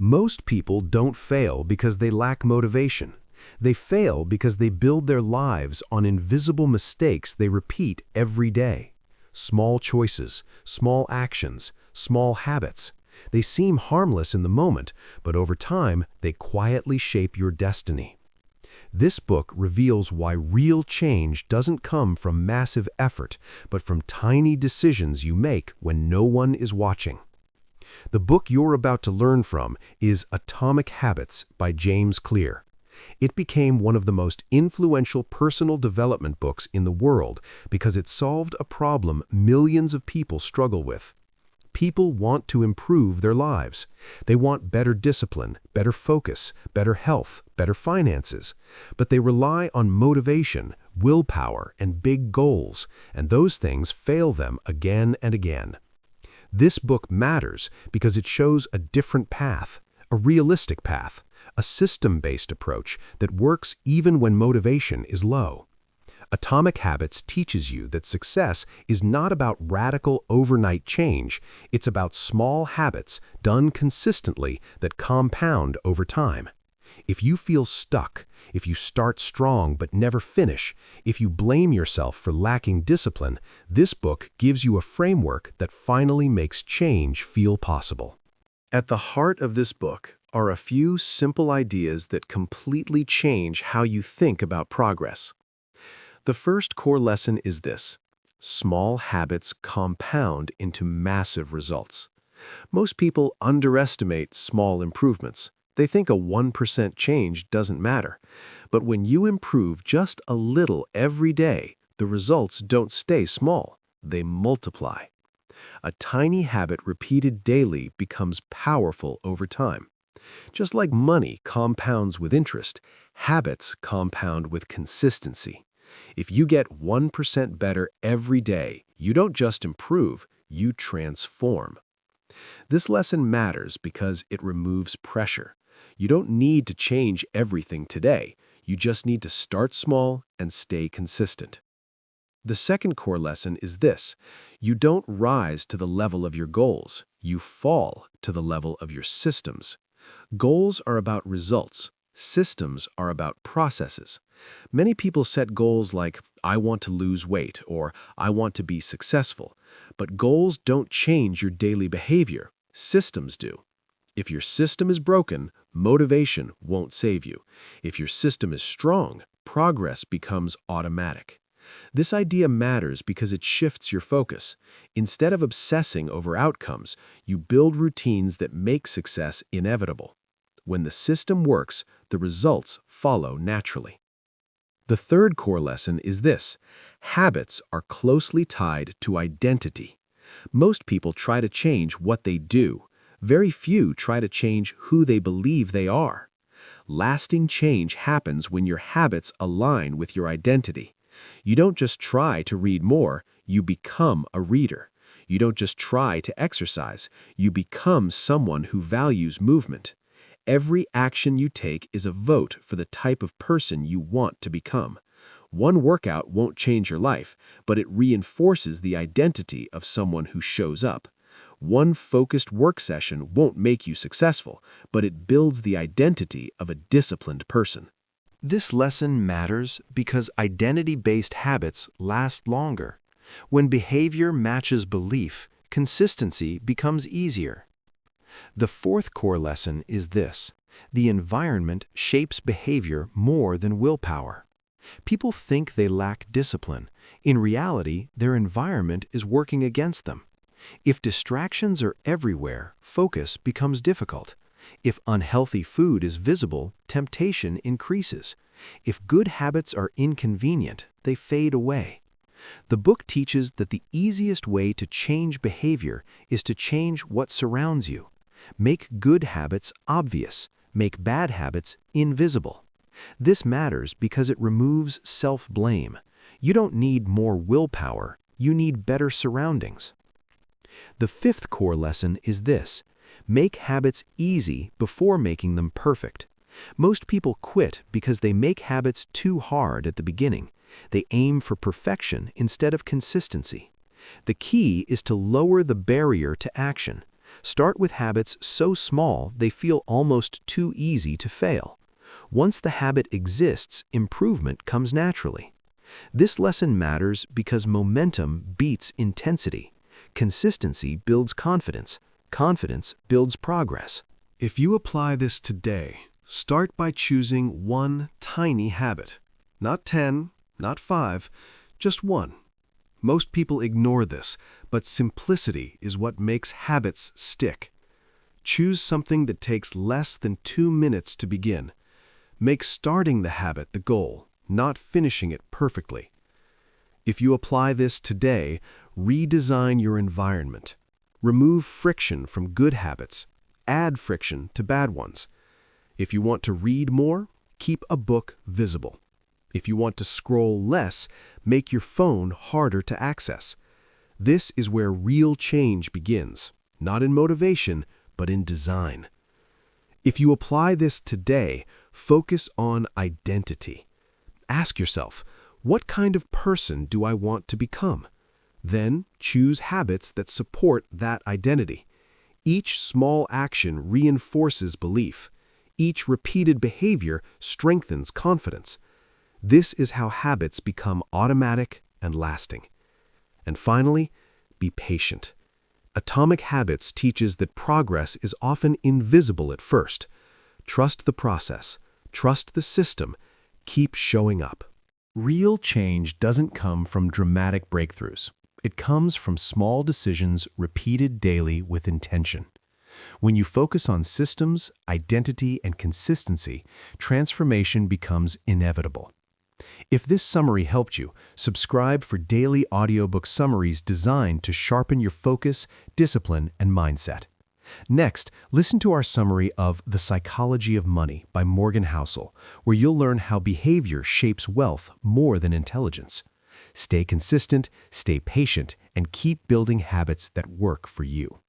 Most people don't fail because they lack motivation. They fail because they build their lives on invisible mistakes they repeat every day. Small choices, small actions, small habits. They seem harmless in the moment, but over time, they quietly shape your destiny. This book reveals why real change doesn't come from massive effort, but from tiny decisions you make when no one is watching. The book you're about to learn from is Atomic Habits by James Clear. It became one of the most influential personal development books in the world because it solved a problem millions of people struggle with. People want to improve their lives. They want better discipline, better focus, better health, better finances. But they rely on motivation, willpower, and big goals, and those things fail them again and again. This book matters because it shows a different path, a realistic path, a system-based approach that works even when motivation is low. Atomic Habits teaches you that success is not about radical overnight change, it's about small habits done consistently that compound over time. If you feel stuck, if you start strong but never finish, if you blame yourself for lacking discipline, this book gives you a framework that finally makes change feel possible. At the heart of this book are a few simple ideas that completely change how you think about progress. The first core lesson is this: small habits compound into massive results. Most people underestimate small improvements. They think a 1% change doesn't matter. But when you improve just a little every day, the results don't stay small, they multiply. A tiny habit repeated daily becomes powerful over time. Just like money compounds with interest, habits compound with consistency. If you get 1% better every day, you don't just improve, you transform. This lesson matters because it removes pressure. You don't need to change everything today. You just need to start small and stay consistent. The second core lesson is this: you don't rise to the level of your goals, you fall to the level of your systems. Goals are about results. Systems are about processes. Many people set goals like, I want to lose weight, or I want to be successful. But goals don't change your daily behavior. Systems do. If your system is broken, motivation won't save you. If your system is strong, progress becomes automatic. This idea matters because it shifts your focus. Instead of obsessing over outcomes, you build routines that make success inevitable. When the system works, the results follow naturally. The third core lesson is this: habits are closely tied to identity. Most people try to change what they do. Very few try to change who they believe they are. Lasting change happens when your habits align with your identity. You don't just try to read more, you become a reader. You don't just try to exercise, you become someone who values movement. Every action you take is a vote for the type of person you want to become. One workout won't change your life, but it reinforces the identity of someone who shows up. One focused work session won't make you successful, but it builds the identity of a disciplined person. This lesson matters because identity-based habits last longer. When behavior matches belief, consistency becomes easier. The fourth core lesson is this: the environment shapes behavior more than willpower. People think they lack discipline. In reality, their environment is working against them. If distractions are everywhere, focus becomes difficult. If unhealthy food is visible, temptation increases. If good habits are inconvenient, they fade away. The book teaches that the easiest way to change behavior is to change what surrounds you. Make good habits obvious. Make bad habits invisible. This matters because it removes self-blame. You don't need more willpower, you need better surroundings. The fifth core lesson is this: make habits easy before making them perfect. Most people quit because they make habits too hard at the beginning. They aim for perfection instead of consistency. The key is to lower the barrier to action. Start with habits so small they feel almost too easy to fail. Once the habit exists, improvement comes naturally. This lesson matters because momentum beats intensity. Consistency builds confidence. Confidence builds progress. If you apply this today, start by choosing one tiny habit. Not 10, not 5, just one. Most people ignore this, but simplicity is what makes habits stick. Choose something that takes less than 2 minutes to begin. Make starting the habit the goal, not finishing it perfectly. If you apply this today, redesign your environment. Remove friction from good habits. Add friction to bad ones. If you want to read more, keep a book visible. If you want to scroll less, make your phone harder to access. This is where real change begins, not in motivation, but in design. If you apply this today, focus on identity. Ask yourself, what kind of person do I want to become? Then choose habits that support that identity. Each small action reinforces belief. Each repeated behavior strengthens confidence. This is how habits become automatic and lasting. And finally, be patient. Atomic Habits teaches that progress is often invisible at first. Trust the process. Trust the system. Keep showing up. Real change doesn't come from dramatic breakthroughs. It comes from small decisions repeated daily with intention. When you focus on systems, identity, and consistency, transformation becomes inevitable. If this summary helped you, subscribe for daily audiobook summaries designed to sharpen your focus, discipline, and mindset. Next, listen to our summary of The Psychology of Money by Morgan Housel, where you'll learn how behavior shapes wealth more than intelligence. Stay consistent, stay patient, and keep building habits that work for you.